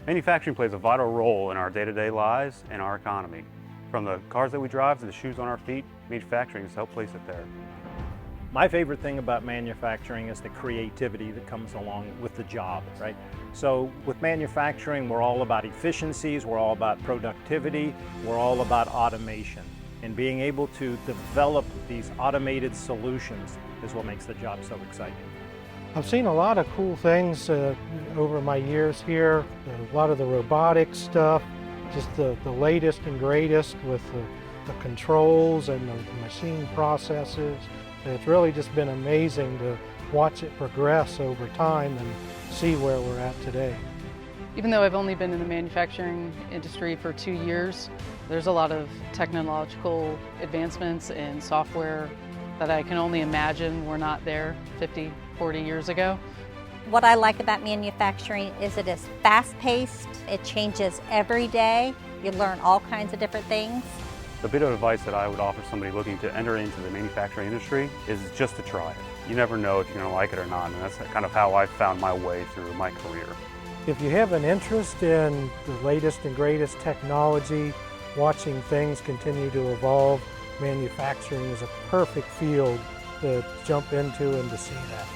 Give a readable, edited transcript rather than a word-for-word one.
Manufacturing plays a vital role in our day-to-day lives and our economy. From the cars that we drive to the shoes on our feet, manufacturing has helped place it there. My favorite thing about manufacturing is the creativity that comes along with the job, right? So with manufacturing, we're all about efficiencies, we're all about productivity, we're all about automation. And being able to develop these automated solutions is what makes the job so exciting. I've seen a lot of cool things over my years here, a lot of the robotic stuff, just the latest and greatest with the controls and the machine processes. It's really just been amazing to watch it progress over time and see where we're at today. Even though I've only been in the manufacturing industry for 2 years, there's a lot of technological advancements in software that I can only imagine were not there 50, 40 years ago. What I like about manufacturing is it is fast-paced, it changes every day, you learn all kinds of different things. The bit of advice that I would offer somebody looking to enter into the manufacturing industry is just to try it. You never know if you're going to like it or not, and that's kind of how I found my way through my career. If you have an interest in the latest and greatest technology, watching things continue to evolve, manufacturing is a perfect field to jump into and to see that.